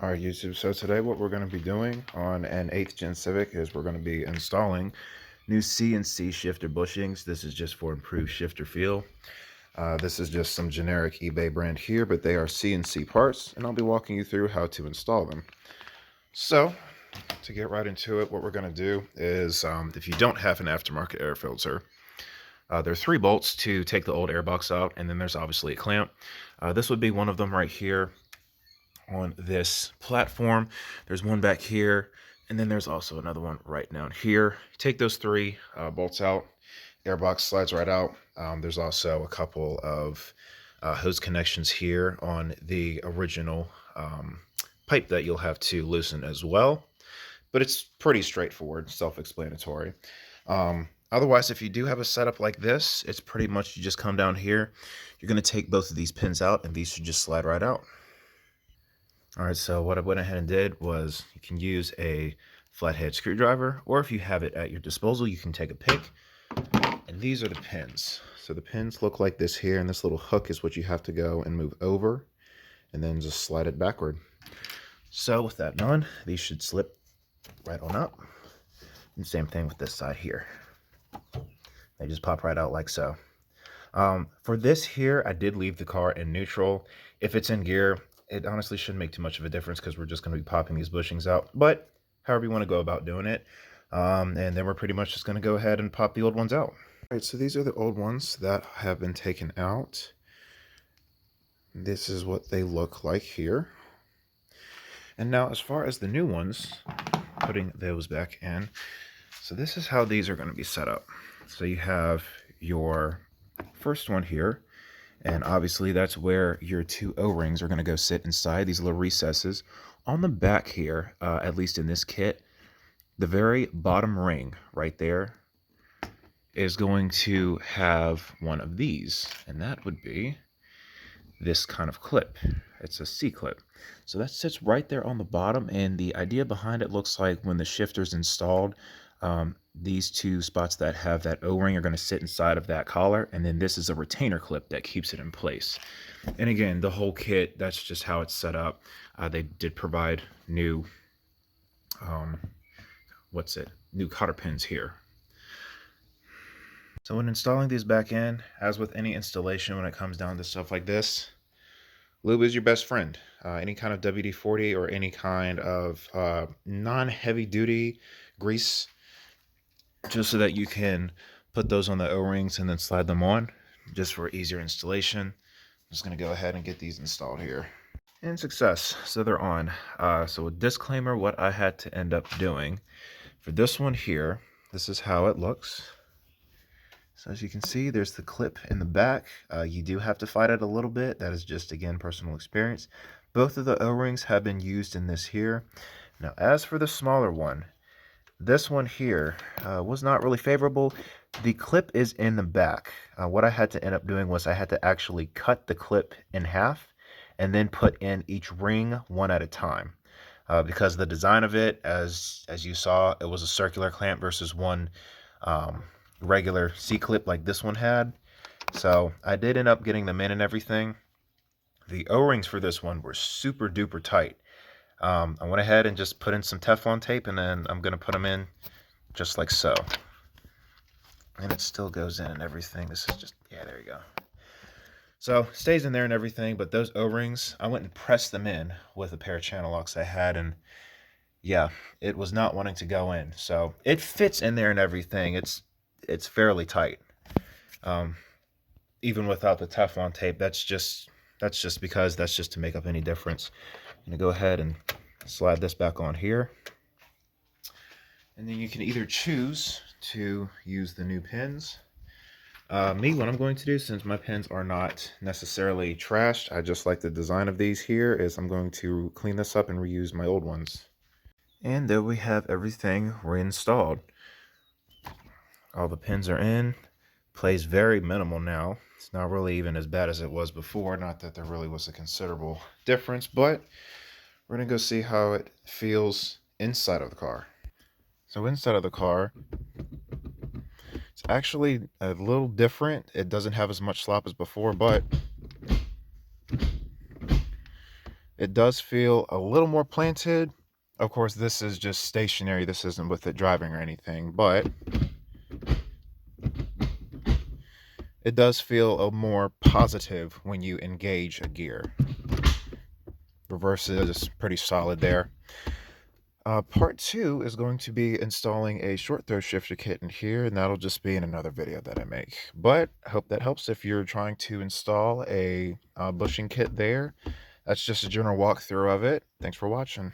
All right, YouTube. So today what we're going to be doing on an 8th gen Civic is we're going to be installing new CNC shifter bushings. This is just for improved shifter feel. This is just some generic eBay brand here, but they are CNC parts, and I'll be walking you through how to install them. So to get right into it, what we're going to do is if you don't have an aftermarket air filter, there are 3 bolts to take the old air box out, and then there's obviously a clamp. This would be one of them right here on this platform. There's one back here, and then there's also another one right down here. Take those 3 bolts out, airbox slides right out. There's also a couple of hose connections here on the original pipe that you'll have to loosen as well, but it's pretty straightforward, self-explanatory. Otherwise, if you do have a setup like this, it's pretty much you just come down here, you're going to take both of these pins out, and these should just slide right out. All right, so what I went ahead and did was you can use a flathead screwdriver, or if you have it at your disposal, you can take a pick. And these are the pins. So the pins look like this here, and this little hook is what you have to go and move over, and then just slide it backward. So with that done, these should slip right on up. And same thing with this side here. They just pop right out like so. For this here, I did leave the car in neutral. If it's in gear, it honestly shouldn't make too much of a difference because we're just going to be popping these bushings out. But however you want to go about doing it. And then we're pretty much just going to go ahead and pop the old ones out. All right, so these are the old ones that have been taken out. This is what they look like here. And now as far as the new ones, putting those back in. So this is how these are going to be set up. So you have your first one here. And obviously that's where your 2 O-rings are going to go sit inside these little recesses. On the back here, at least in this kit, the very bottom ring right there is going to have one of these. And that would be this kind of clip. It's a C-clip. So that sits right there on the bottom. And the idea behind it looks like when the shifter's installed, these 2 spots that have that O-ring are going to sit inside of that collar, and then this is a retainer clip that keeps it in place. And again, the whole kit, that's just how it's set up. They did provide new new cotter pins here. So when installing these back in, as with any installation when it comes down to stuff like this, lube is your best friend. Any kind of WD-40 or any kind of non-heavy duty grease, just so that you can put those on the O-rings and then slide them on, just for easier installation. I'm just going to go ahead and get these installed here. And success. So they're on. So a disclaimer, what I had to end up doing for this one here, this is how it looks. So as you can see, there's the clip in the back. You do have to fight it a little bit. That is just, again, personal experience. Both of the O-rings have been used in this here. Now, as for the smaller one, this one here was not really favorable. The clip is in the back. What I had to end up doing was I had to actually cut the clip in half and then put in each ring one at a time. Because the design of it, as you saw, it was a circular clamp versus one regular C-clip like this one had. So I did end up getting them in and everything. The O-rings for this one were super duper tight. I went ahead and just put in some Teflon tape, and then I'm going to put them in just like so. And it still goes in and everything. This is just, yeah, there you go. So it stays in there and everything, but those O-rings, I went and pressed them in with a pair of channel locks I had, and yeah, it was not wanting to go in. So it fits in there and everything. It's fairly tight. Even without the Teflon tape, that's just because that's just to make up any difference. I'm going to go ahead and slide this back on here. And then you can either choose to use the new pins. What I'm going to do, since my pins are not necessarily trashed, I just like the design of these here, is I'm going to clean this up and reuse my old ones. And there we have everything reinstalled. All the pins are in. Plays very minimal now. It's not really even as bad as it was before. Not that there really was a considerable difference, but we're going to go see how it feels inside of the car. So inside of the car, it's actually a little different. It doesn't have as much slop as before, but It does feel a little more planted. Of course, this is just stationary. This isn't with it driving or anything, but it does feel a more positive when you engage a gear. Reverse is pretty solid there. Part 2 is going to be installing a short throw shifter kit in here, and that'll just be in another video that I make. But I hope that helps if you're trying to install a bushing kit there. That's just a general walkthrough of it. Thanks for watching.